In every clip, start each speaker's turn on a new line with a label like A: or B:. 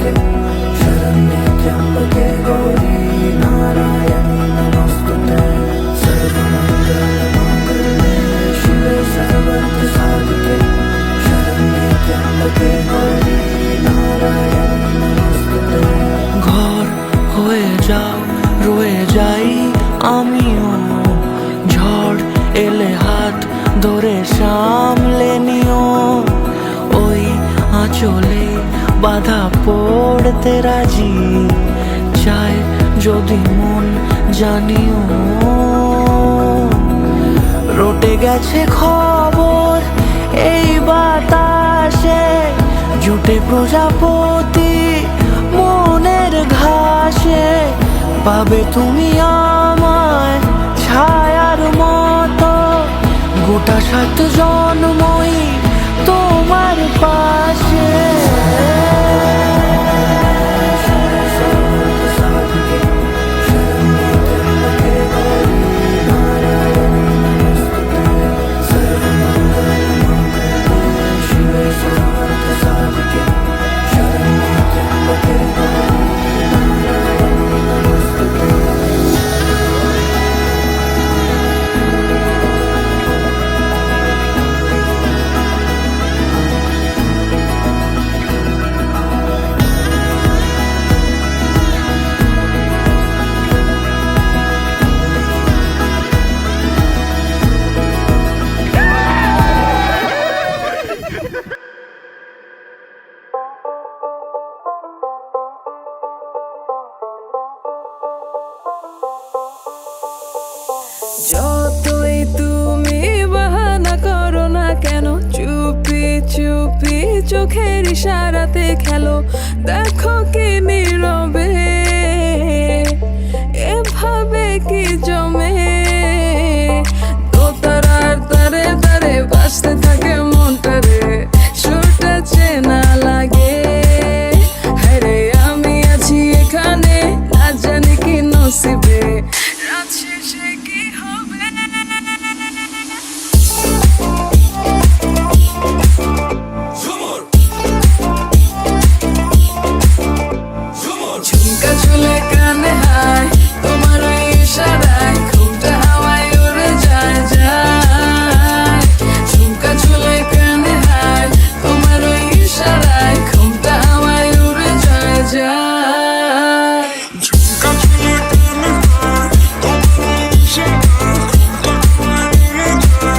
A: साधके शरण्ये त्र्यम्बके गौरी नारायणी नमोस्तुते सर्वमङ्गलमाङ्गल्ये शिवे सर्वार्थसाधके शरण्ये त्र्यम्बके गौरी नारायणी नमोस्तुते। ঘর হয়ে যাও রয়ে যাই আমিও, ঝড় এলে হাত ধরে সামলে নিও, ওই আঁচলে বাধা পড়তে রাজি, চাই যদি মন জানিও। রটে গেছে খবর এই বাতাসে, জুটে প্রজাপতি মনের ঘাসে, পাবে তুমি আমায় ছায়ার মতো, গোটা 7 জন্মই তোমার পাশে।
B: যতই তুমি বাহানা করো না কেন, চুপি চুপি চোখের ইশারাতে খেলো, দেখো কি নীরবে এভাবে কি জমে, দোতারার তারে তারে বাজতে থাকে মনটা রে, সুরটা চেনা লাগে, হ্যারে আমি আছি এখানে, না জানি কি নসিবে রাত শেষে কি হবে। ঝুমকা চুলে কানে হায় তোমার ওই ইশারায়, ঘুমটা হাওয়ায় উড়ে যায় যায়, ঝুমকা চুলে কানে হায় তোমার ওই ইশারায়, ঘুমটা হাওয়ায় উড়ে যায় যায়, ঝুমকা চুলে কানে হায় তোমার ওই ইশারায়, ঘুমটা হাওয়ায় উড়ে যায় যায়,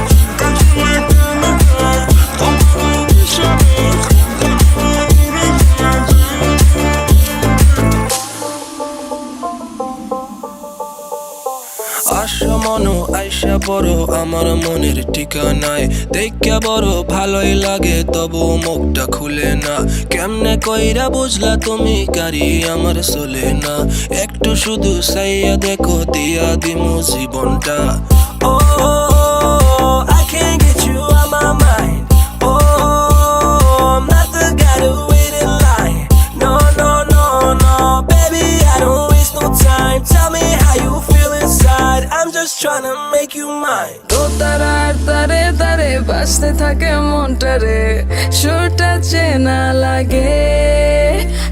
B: ঝুমকা চুলে কানে হায় তোমার ওই ইশারায়, ঘুমটা হাওয়ায় উড়ে যায় যায়।
C: আশা মনো আইসা বড় আমার মনের ঠিকানায়, দেখা বড় ভালোই লাগে তবু মুখটা খুলে না, কেমনে কইরা বুঝলা তুমি গাড়ি আমার চলে না, একটু শুধু চাইয়া দেখো দিয়া দিমু জীবনটা। ও I can't get you out my mind, oh I'm not the guy to wait in line, no no no no baby I don't waste no time, tell me how you feel inside, I'm just trying to make you mine.
B: দোতারার তারে তারে বাজতে থাকে মনটা রে, সুরটা চেনা লাগে,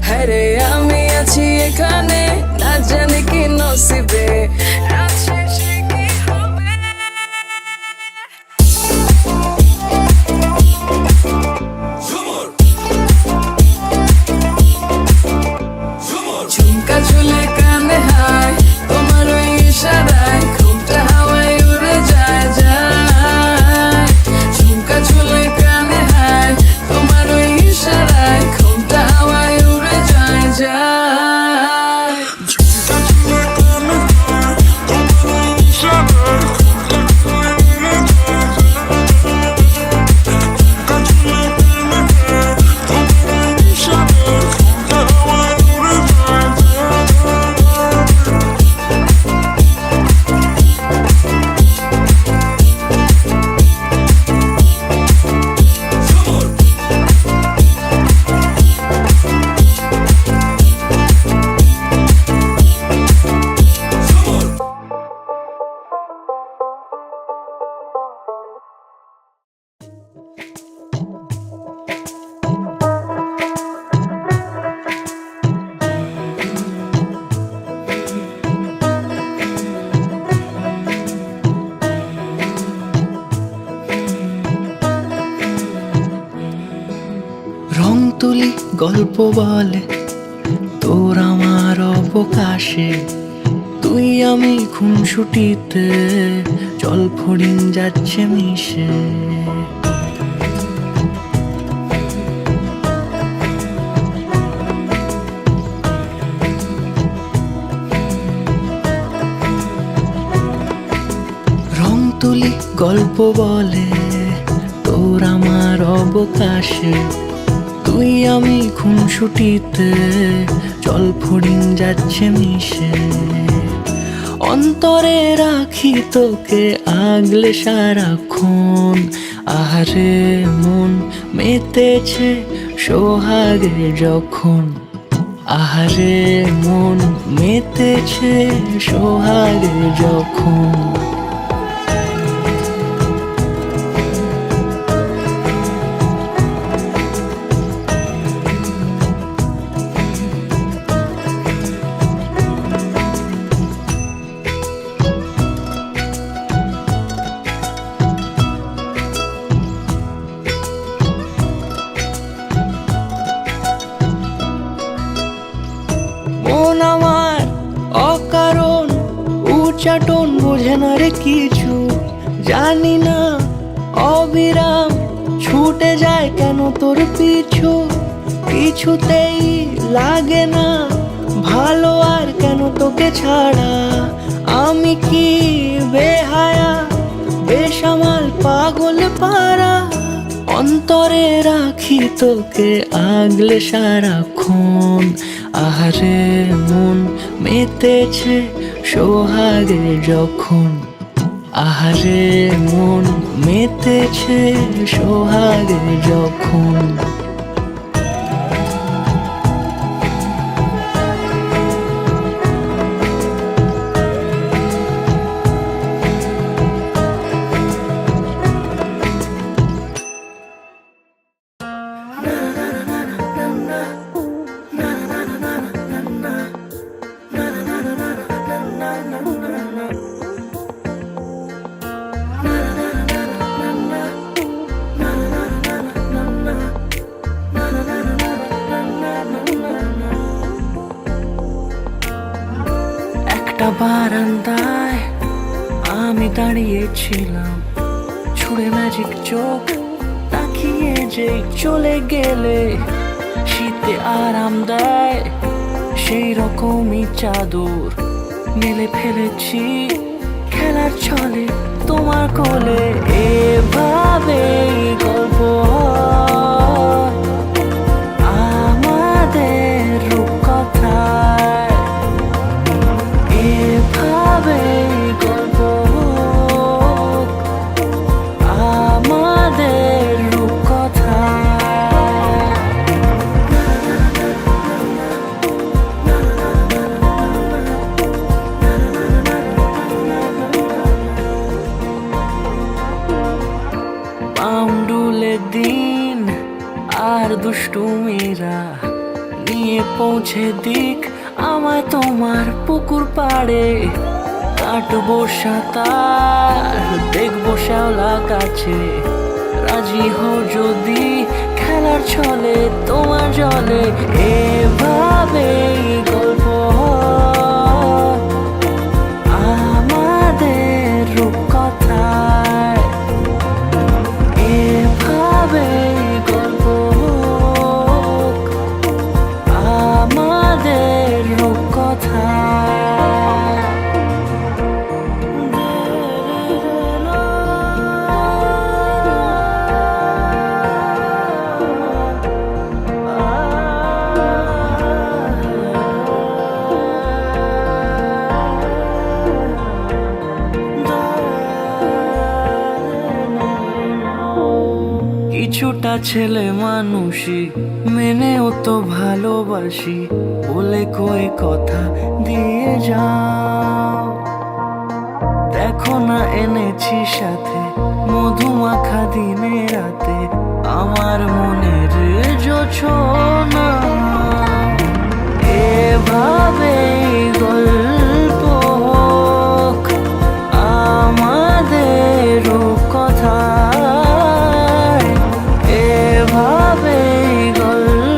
B: হ্যারে আমি আছি এখানে, না জানি কি নসিবে রাত শেষে কি হবে। ঝুমকা চুলে কানে হায় তোমার ওই ইশারায়, ঘুমটা হাওয়ায় উড়ে যায় যায়, ঝুমকা চুলে কানে হায় তোমার ওই ইশারায়, ঘুমটা হাওয়ায় উড়ে যায় যায়, ঝুমকা চুলে কানে হায় তোমার
A: তুলি গল্প বলে তোর আমার অবকাশে, তুই আমি খুনসুটিতে জল ফড়িং যাচ্ছে মিশে। রং তুলি গল্প বলে তোর আমার অবকাশে, তুই আমি খুনসুটিতে জল ফড়িং যাচ্ছে মিশে। অন্তরে রাখি তোকে আগলে সারাক্ষণ, আহারে মন মেতেছে সোহাগে যখন, আহারে মন মেতেছে সোহাগে যখন। মন আমার অকারণ উচ্চাটন বোঝে না রে কিছু, জানি না অবিরাম ছুটে যায় কেন তোর পিছু। কিছুতেই লাগে না ভালো আর কেন তোকে ছাড়া, আমি কি বেহায়া বেসামাল পাগল পারা। অন্তরে রাখি তোকে আগলে সারাক্ষণ, আহারে মন মেতেছে সোহাগে যখন, আহারে মন মেতেছে সোহাগে যখন। একটা বারান্দায় আমি দাঁড়িয়েছিলাম, ছুঁড়ে ম্যাজিক চোখ তাকিয়ে যে চলে গেলে। শীতে আরাম দেয় সেই রকমই চাদর মেলে ফেলেছি খেলার ছলে তোমার কোলে। এভাবে গল্প হয় আমাদের রূপকথায়, এভাবে গল্প হোক আমাদের রূপকথায়। পাউন্ডুলে দিন আর দুষ্টুমিরা নিয়ে পৌঁছে দিক আমায় তোমার পুকুর পাড়ে। কাটবো সাঁতার দেখবো শ্যাওলা কাছে, রাজি হও যদি খেলার ছলে তোমার জলে। এভাবে গল্প হয় আমাদের রূপকথায়, এভাবে গল্প হোক আমাদের রূপকথায়। কিছুটা ছেলে মানুষই মেনেও তো ভালোবাসি, বলে কই কথা দিয়ে যাও। দেখো না এনেছি সাথে মধুমাখা দিনে রাতে আমার মনের জোছনা। এভাবে গল্প হোক আমাদের রূপকথায়, এভাবে গল্প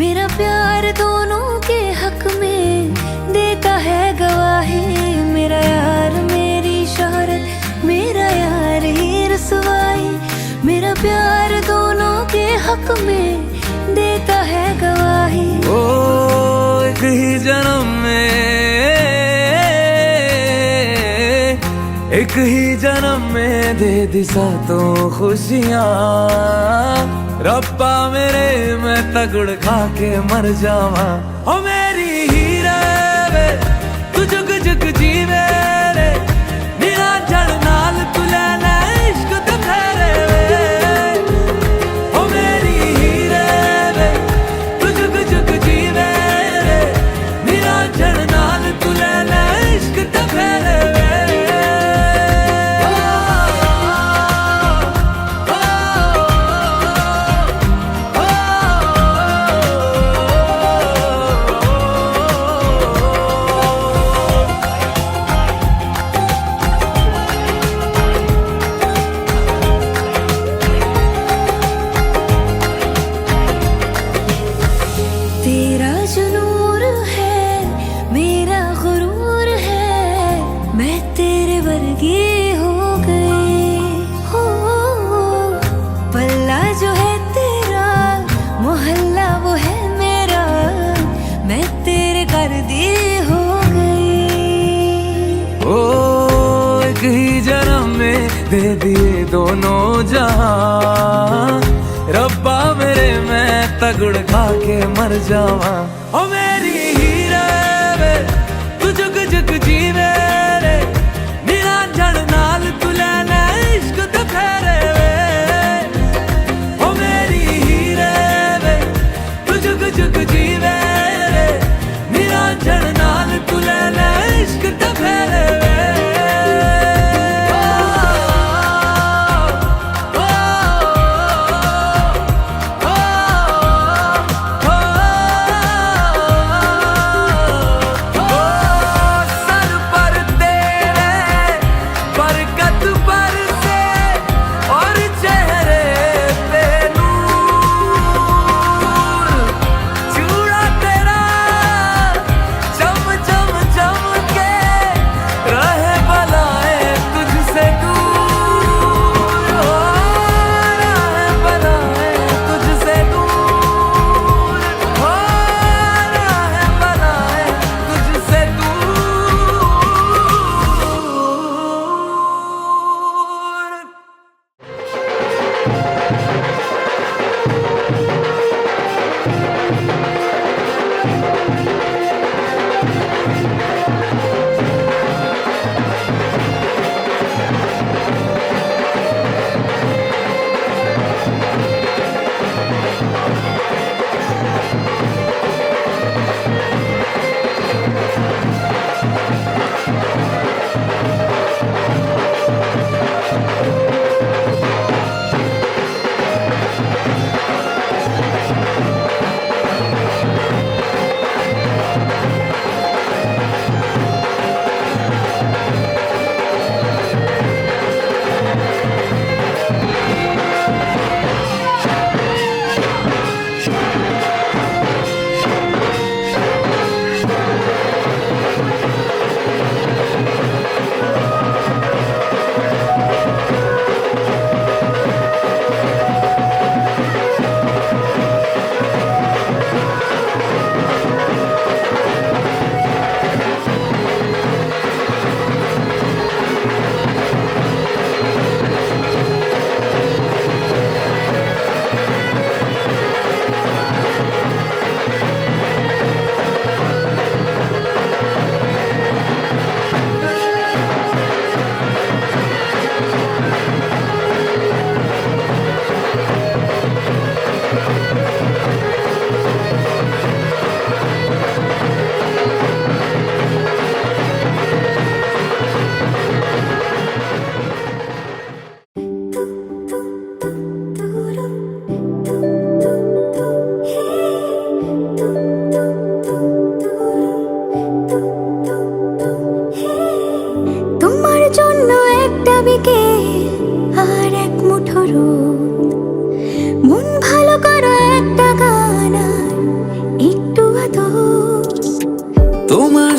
D: मेरा प्यार दोनों के हक में देता है गवाही। मेरा यार मेरी शोहरत, मेरा यार ही रसवाई। मेरा प्यार दोनों के हक में देता है गवाही।
A: ओ एक ही जन्म में, एक ही जन्म में दे दी सातों खुशियाँ। रब्बा मेरे मैं तगड़ खा के मर जावा। ओ मेरी हीरे वे तू जुग जुग जीवे रे, निरा जड़ नाल तू लेना इश्क ते फेरे वे। ओ मेरी हीरे वे तू जुग जुग जीवे रे, निरा जड़ नाल तू लेना इश्क ते फेरे वे।
D: तेरा जो नूर है मेरा गुरूर है, मैं तेरे वर्गी हो गई हो। पल्ला जो है तेरा, मोहल्ला वो है मेरा, मैं तेरे कर दी हो गई।
A: ओ एक ही जन्म में दे दिए दोनों जहां। रब्बा मेरे मैं तगड़ खा के मर जावा। ओ मेरी हीरे वे तू जुग जुग जीवे रे, निरा जड़ नाल तू लेना इश्क ते फेरे वे। ओ मेरी हीरे वे तू जुग जुग जीवे रे, निरा जड़ नाल तू लेना इश्क ते फेरे वे।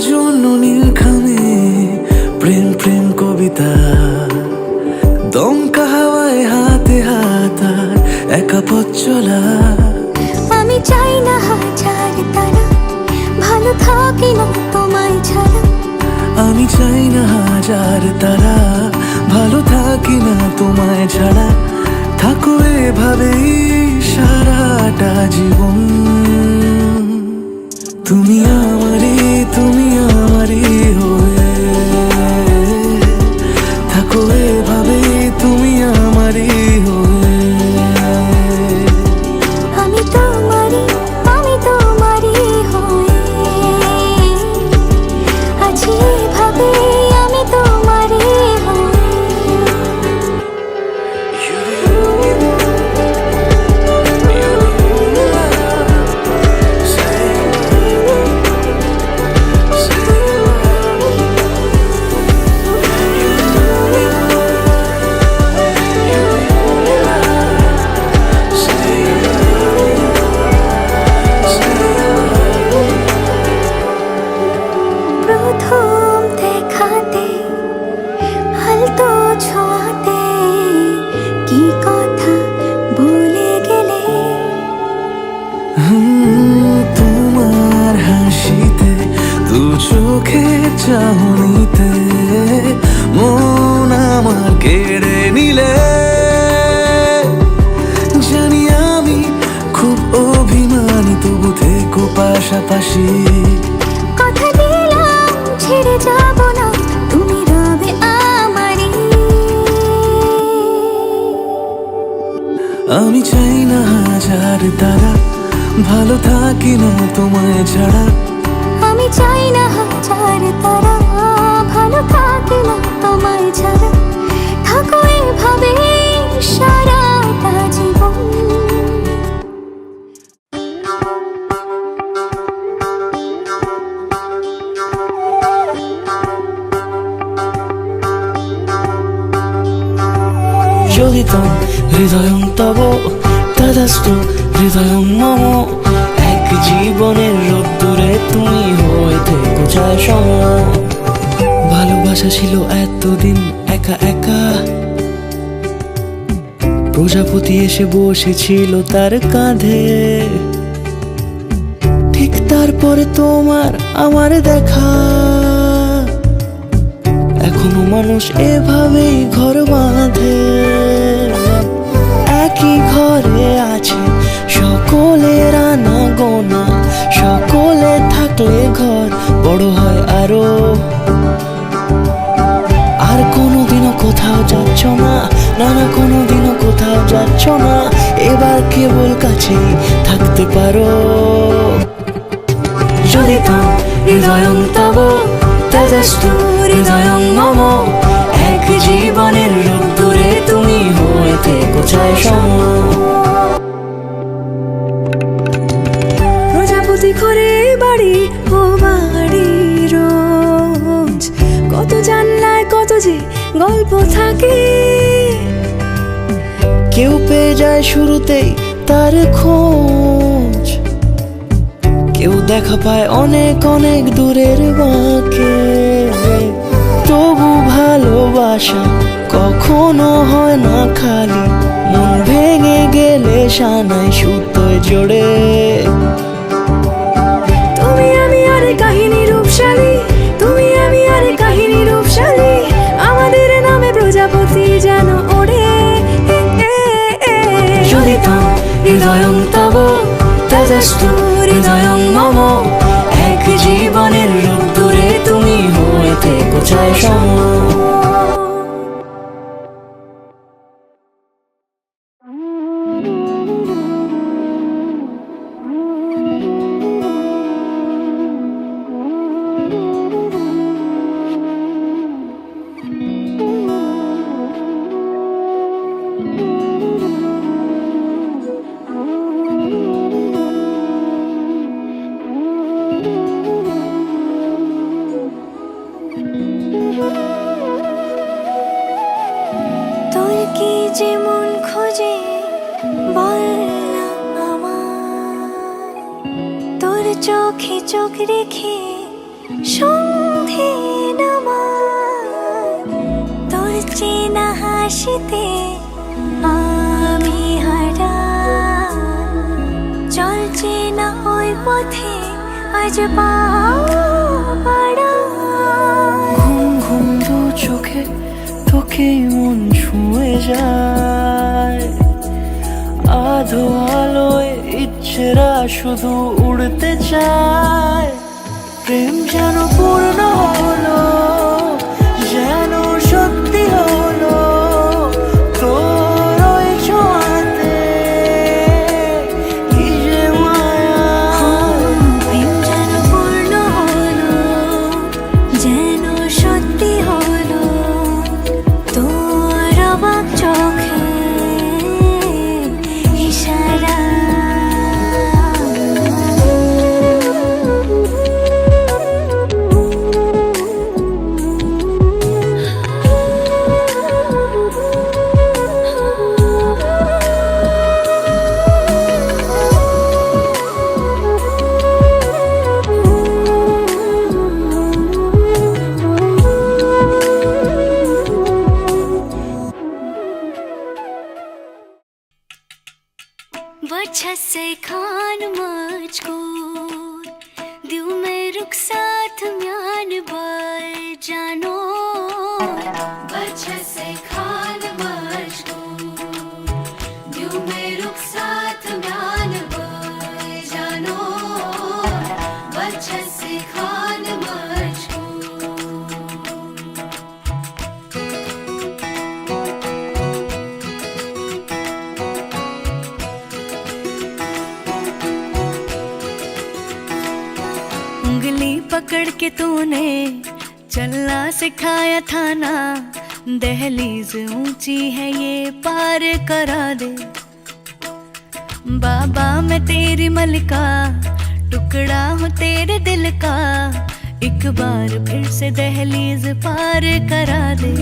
A: জন্য নীলখামে প্রেম প্রেম কবিতা, দমকা হাওয়ায় হাতে হাতার একা পথ চলা।
D: আমি চাই না হাজার তারা, ভালো থাকি না তোমায় ছাড়া।
A: আমি চাই না হাজার তারা, ভালো থাকি না তোমায় ছাড়া। থাকো এভাবেই সারাটা জীবন, তুমি আমারই হয়ে। থাকো এভাবেই তুমি আমারই হয়ে।
D: আমি তোমারই হয়ে আছি এভাবে, আমি তোমারই হয়ে। প্রথম দেখাতে হালতো ছোঁয়াতে কি কথা বলে গেলে।
A: তোমার হাসিতে, দু চোখে চাহনিতে মন আমার কেড়ে নিলে। জানি আমি খুব অভিমানী, তবু থেকো পাশাপাশি।
D: কথা দিলাম ছেড়ে যাব না, তুমি রবে আমারই।
A: আমি চাই না হাজার তারা, ভালো থাকি না তোমায় ছাড়া।
D: আমি চাই না হাজার তারা, ভালো থাকি না তোমায় ছাড়া। থাকো এভাবে সারাটা জীবন।
C: যোগিতম হৃদয়ং তব তদাস্তু হৃদয়ং মম। এক জীবনের রোদ্দুরে তুমি হয়ে থেকো চায় সম। ভালোবাসা ছিল এতদিন একা একা, প্রজাপতি এসে বসেছিল তার কাঁধে। ঠিক তারপরে তোমার আমার দেখা, এখনো মানুষ এভাবেই ঘর বাঁধে। একই ঘরে আছে সকলের আনা গোনা, সকলে থাকলে ঘর বড় হয় আরো। আর কোনোদিনও কোথাও যাচ্ছ না, না না কোনোদিনও কোথাও যাচ্ছ না। এবার কেবল কাছেই থাকতে পারো। যদি তো হৃদয়ং তব তদস্তু হৃদয়ং মম। এক জীবনের রোদ্দুরে তুমি হয়ে থেকো চায় সম।
D: প্রজাপতি ঘরে বাড়ি ও বাড়ি রোজ, কত জানলায় কত যে গল্প থাকে।
C: কেউ পেয়ে যায় শুরুতেই তার খোঁজ, কেউ দেখা পায় অনেক অনেক দূরের বাঁকে। তবু ভালোবাসা কখনো হয় না খালি, মন ভেঙে গেলে সানায় সুতোয় জোড়ে।
D: তুমি আমি আর কাহিনী রূপশালী, তুমি আমি আর কাহিনী রূপশালী। আমাদের নামে প্রজাপতি যেন ওড়ে।
C: যদি তো হৃদয়ং তব তদস্তু হৃদয়ং মম। এক জীবনের রোদ্দুরে তুমি হয়ে থেকো চায় সম।
D: তোর কি যেমন খোঁজে বল না আমার, তোর চোখে চোখ রেখে সন্ধে নামায় তোর চেনা হাসিতে আমি হারা চলছে না ওই পথে আজ পাড়া
E: ঘুম ঘুম দু চোখে তোকে মন ছুঁয়ে যায় আধো আলোয় ইচ্ছেরা শুধু উড়তে চায় প্রেম যেন পূর্ণ হলো যেন সত্যি হলো তোর ওই ছোঁয়াতে কি যে মায়া
D: প্রেম যেন পূর্ণ হলো যেন সত্যি হলো তোর অবাক চোখে ইশারা बच्चा से खान मजकूर दिल में रुख साथ म्यान बार जानो बच्चा से खान मजकूर दिल में रुख साथ म्यान बार जानो बच्चा से खान मजकूर उंगली पकड़ के तूने चलना सिखाया था ना दहलीज ऊंची है ये पार करा दे बाबा मैं तेरी मलिका टुकड़ा हूँ तेरे दिल का एक बार फिर से दहलीज पार करा दे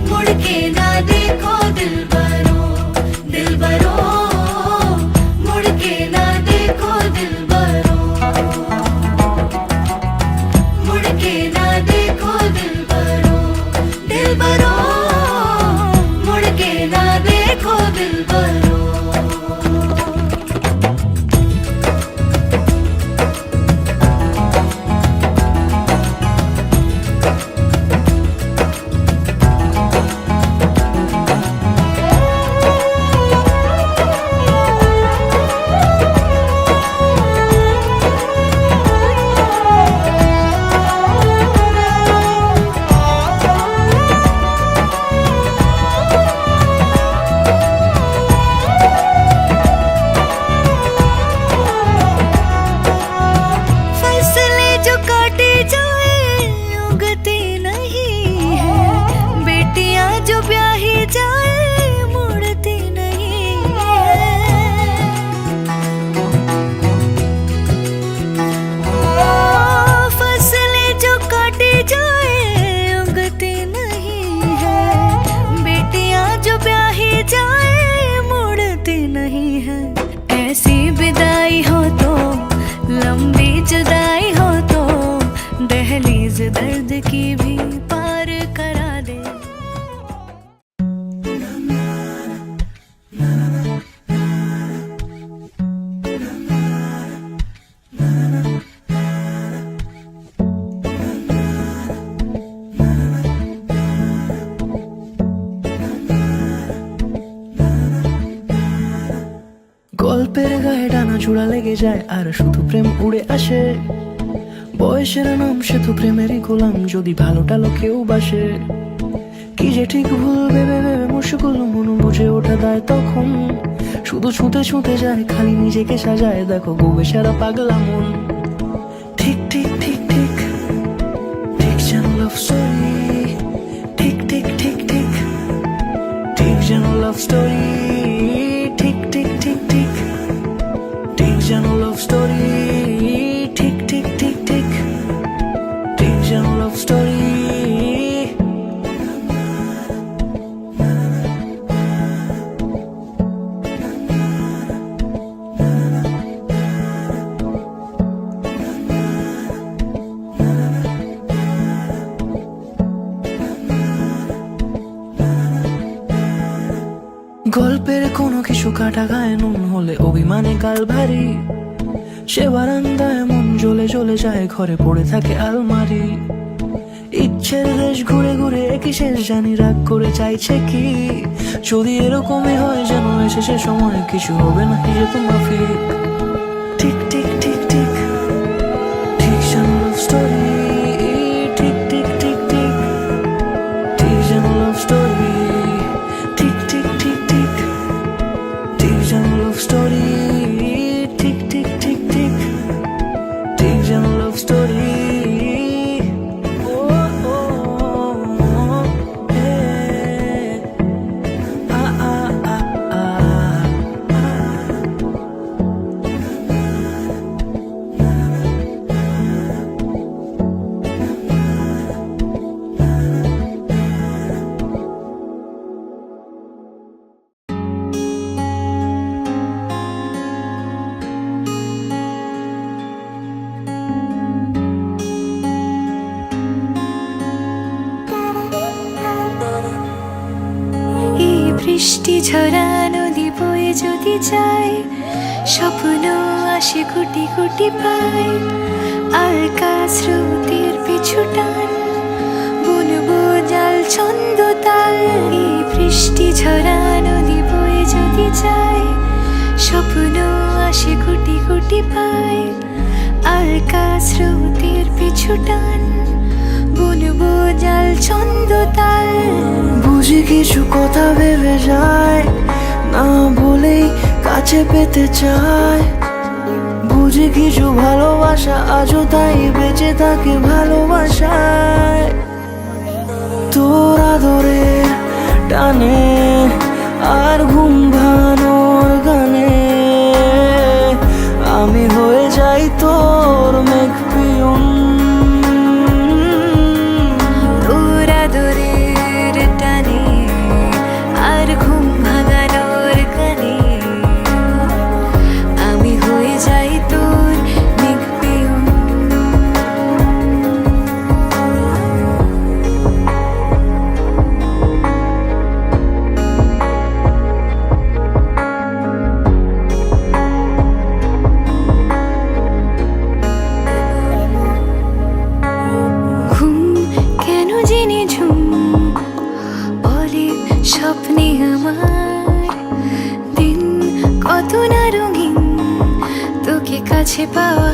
D: मुड़ के ना देखो दिलबरो दिलबरो मुड़ के ना देखो दिलबरो मुड़ के ना देखो दिलबरो दिलबरो मुड़ के ना देखो दिलबरो दर्द की भी पार करा दे
E: গল্পের গায়ে ডানা জোড়া লেগে যায় আর শুধু প্রেম উড়ে আসে বয়সের নাম সে তো প্রেমেরই গোলাম যদি ভালোটা লোকেও বাসে কি যে ঠিক ভুল ভেবে ভেবে মুশকুল মন বুঝে ওঠা দেয় তখন শুধু ছুঁতে ছুঁতে যায় খালি নিজেকে সাজায় দেখো গোবে সারা পাগলা মন ঠিক ঠিক ঠিক ঠিক ঠিক যেন লাভ স্টোরি ঠিক ঠিক ঠিক ঠিক ঠিক যেন লাভ স্টোরি ঠিক ঠিক ঠিক ঠিক ঠিক যেন লাভ স্টোরি ঠিক ঠিক ঠিক ঠিক ঠিক যেন লাভ স্টোরি গল্পের কোনো কিছু কাটা গায়ে নুন হলে অভিমানে গাল ভারী, সে বারান্দায় মন জ্বলে জ্বলে যায়, ঘরে পড়ে থাকে আলমারি। ইচ্ছের দেশ ঘুরে ঘুরে একই শেষ জানি, রাগ করে চাইছে কি যদি এরকমই হয় যেন এসে সে সময় কিছু হবে না যে তোমার ফিক। ঠিক ঠিক ঠিক ঠিক ঠিক যেন লাভ স্টোরি, ঠিক ঠিক ঠিক ঠিক ঠিক যেন লাভ স্টোরি, ঠিক ঠিক ঠিক ঠিক ঠিক যেন লাভ স্টোরি, ঠিক ঠিক ঠিক ঠিক ঠিক যেন লাভ স্টোরি।
D: এই বৃষ্টি ঝরা নদী বয়ে যদি যায়, স্বপ্ন আসে কোটি কোটি পায়, আলকা স্রোতের পিছু টান, বুনবো জাল ছন্দ তাল। এই বৃষ্টি ঝরা নদী বয়ে যদি যায়, স্বপ্ন আসে কোটি কোটি পায়, আলকা স্রোতের পিছু টান, বুনবো জাল ছন্দ তাল।
E: বুঝি কিছু কথা ভেবে যায়, না বলেই কাছে পেতে চায়। বুঝি কিছু ভালোবাসা আজও তাই বেঁচে থাকে ভালোবাসায়। তোর আদরে টানে আর ঘুম ভাঙানোর গানে, আমি হয়ে যাই তোর মেঘ পিয়ন।
D: তোর আদরের টানে আর ঘুম ভাঙানোর গানে, আমি হয়ে যাই তোর মেঘ পেয়ন। ঘুম কেন জেনে ঝুম বলে স্বপ্নে আমার, দিন কত না রঙিন তোকে কাছে পাওয়া।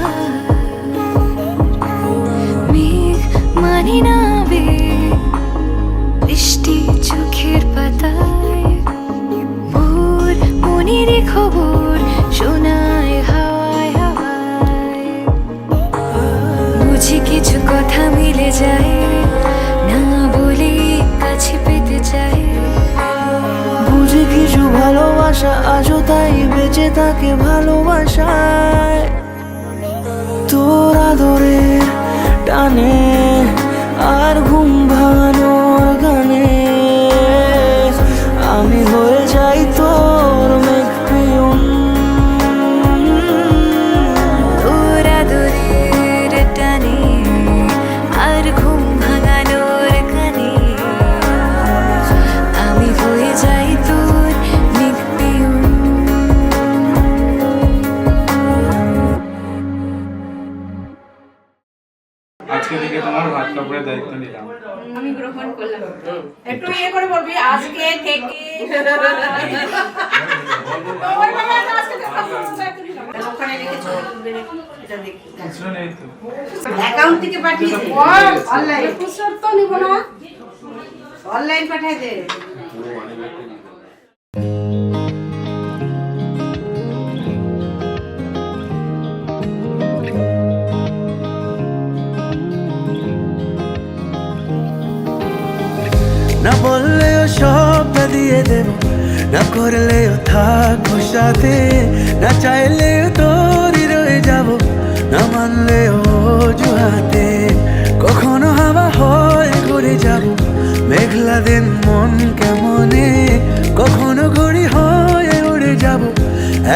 D: মেঘ মানে না আবেগ, বৃষ্টি চোখের পাতায়, ভোর মনের খবর শোনায় হাওয়ায় হাওয়ায়। বুঝি কিছু কথা মিলে যায়, না বলে কাছে পেতে চাই।
E: বুঝি কিছু ভালোবাসা আজও তাই বেঁচে থাকে ভালোবাসায়। তোর আদরে টানে আর ঘুম ভাঙানোর গানে, আমি হয়ে যাই তোর মেঘ পিয়ন।
D: তোর আদরের টানে আর ঘুম ভাঙানোর গানে, আমি হয়ে যাই তোর মেঘ পিয়ন।
F: আজকে থেকে তোমার ভাত কাপড়ের দায়িত্ব নিলাম।
G: আমি গ্রহণ করলাম। একটু ইয়ে করে বলবি আজকে থেকে ওই বাবা আজকে থেকে ওখানে রেখে চলে এটা দেখি
F: খুচরো নেই তো।
G: অ্যাকাউন্ট থেকে পাঠিয়ে দে অনলাইন খুচরো তো নিব না অনলাইন পাঠিয়ে দে।
A: না বললেও সবটা দিয়ে দেব, না করলেও থাকবো সাথে, না চাইলেও তোরই রয়ে যাব, না মানলেও অজুহাতে। কখনো হাওয়া হয়ে ঘুরে যাব, মেঘলা দিন মন কেমনে, কখনো ঘড়ি হয়ে উড়ে যাব,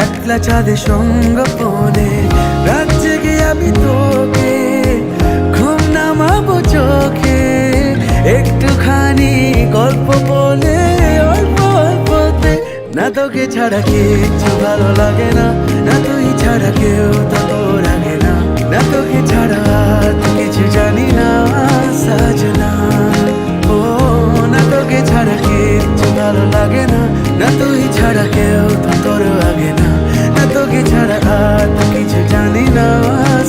A: একলা চাঁদে সঙ্গপনে। রাত জেগে আমি তোকে ঘুম নামাবো চোখে, একটুখানি গল্প বলে অল্প অল্পতে
E: না তোকে ছাড়া কিচ্ছু ভালো লাগে না, না তুই ছাড়া কেউ তো লাগে না, না তোকে ছাড়া আর কিছু জানি না সাজনা। ও না তোকে ছাড়া কিচ্ছু ভালো লাগে না, না তুই ছাড়া কেউ তো তোর আগে না, না তোকে ছাড়া আর কিছু জানি না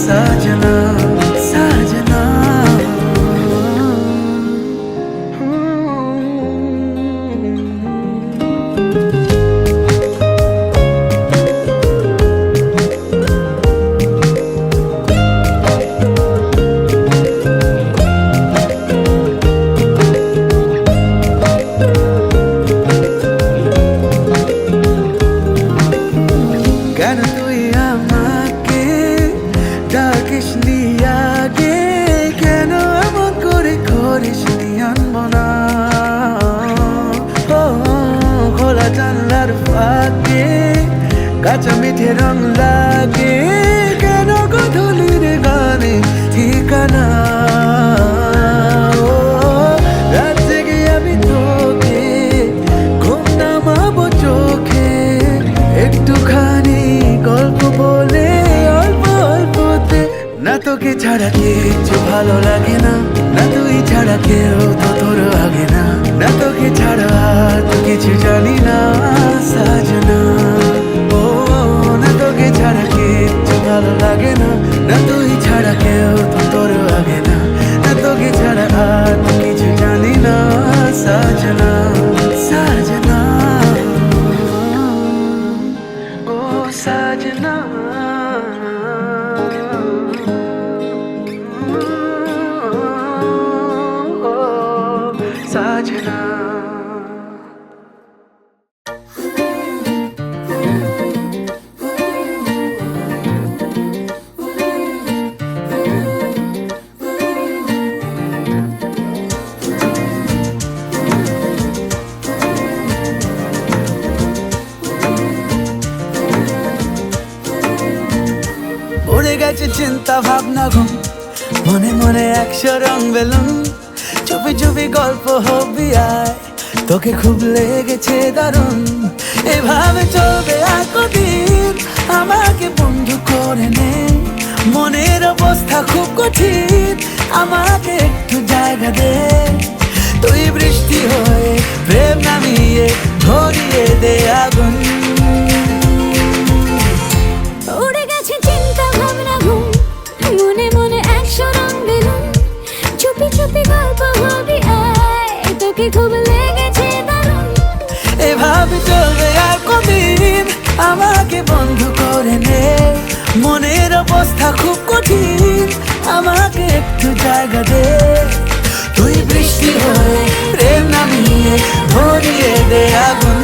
E: সাজনা সাজনা। কেন তুই আমাকে ডাকিস নি আগে, কেন এমন করে করিস নি আনমনা। ও খোলা জানলার ফাঁকে কাঁচা মিঠে রং লাগে, কেন গধূলির গানে ঠিকানা। ও রাত জেগে আমি তোকে ঘুম নামাবো চোখে, একটুখানি গল্প বলে অল্প অল্পতে। না তোকে ছাড়া কিচ্ছু ভালো লাগে না, না তুই ছাড়া কেউ তো তোর আগে না, না তোকে ছাড়া আর কিছু জানি না সাজনা। ও না তোকে ছাড়া কিচ্ছু ভালো লাগে না, না তুই ছাড়া কেউ তো তোর আগে না, না তোকে ছাড়া আর কিছু জানি না সাজনা সাজনা। ओ साजना ओ साजना। উড়ে গেছে চিন্তা ভাবনা ঘুম, মনে মনে 100 রং বেলুন, চুপি চুপি গল্প হবি আয়, তোকে খুব লেগেছে দারুণ। এভাবে চলবে আর কদিন, আমাকে বন্ধু করে নে, মনের অবস্থা খুব কঠিন, আমাকে একটু জায়গা দে। তুই বৃষ্টি হয়ে প্রেম নামিয়ে ধরিয়ে দে আগুন।
D: উড়ে গেছে চিন্তা ভাবনা ঘুম, মনে মনে 100 রং বেলুন, চুপি চুপি গল্প হবি আয়, তোকে খুব লেগেছে দারুণ।
E: এভাবে চলবে আর কদিন, আমাকে বন্ধু করে নে, মনের অবস্থা খুব কঠিন, আমাকে একটু জায়গা দে। তুই বৃষ্টি হয়ে প্রেম নামিয়ে ধরিয়ে দে আগুন।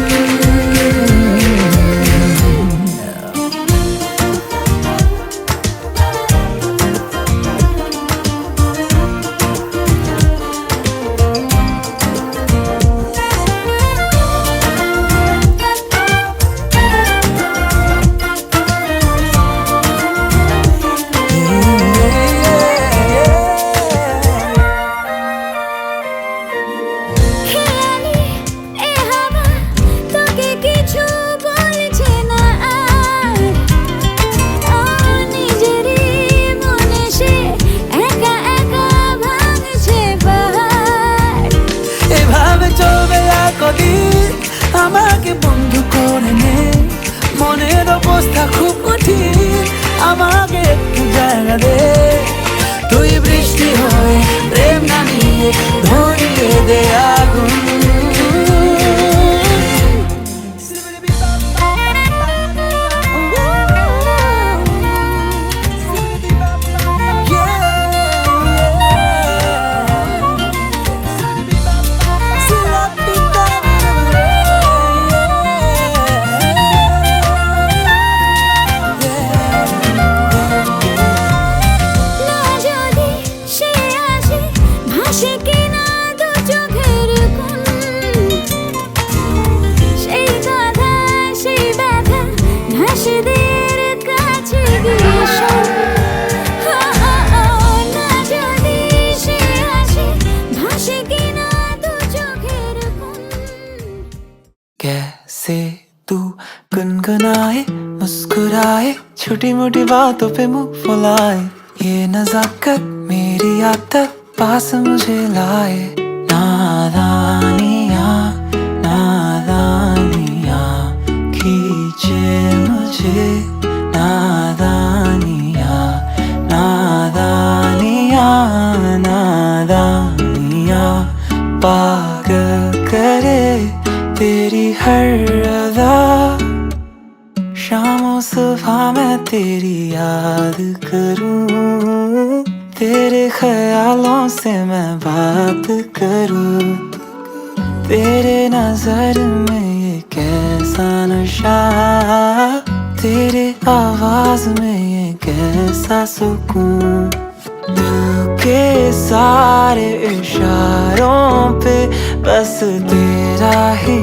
D: খেয়ালি এ হাওয়া তোকে কিছু বলছে না আর, নিজেরই মনে সে একা একা ভাঙছে পাহাড়।
E: এভাবে চলবে আর কদিন, আমাকে বন্ধু করে নে, মনের অবস্থা খুব কঠিন, আমাকে একটু জায়গা দে। তুই বৃষ্টি হয়ে প্রেম নামিয়ে ধরিয়ে দে আগুন।
D: না যদি সে আসে ভাসে কিনা দু চোখের কোণ, সেই কথা সেই ব্যথা ভাসেদের কাছে গিয়ে শোন। না যদি সে আসে ভাসে কিনা দু চোখের কোণ।
E: कैसे बनाए मुस्कुराए छोटी मोटी बातों पे मुंह फुलाए ये नजाकत मेरी आदत पास मुझे लाए नादानियाँ नादानियाँ खींचे मुझे नादानियाँ नादानियाँ नादानियाँ पागल करे तेरी हर अदा शामों सुबह मैं तेरी याद करूं तेरे ख्यालों से मैं बात करूं तेरे नजर में ये कैसा नशा तेरे आवाज में ये कैसा सुकून दिल के सारे इशारों पे बस तेरा ही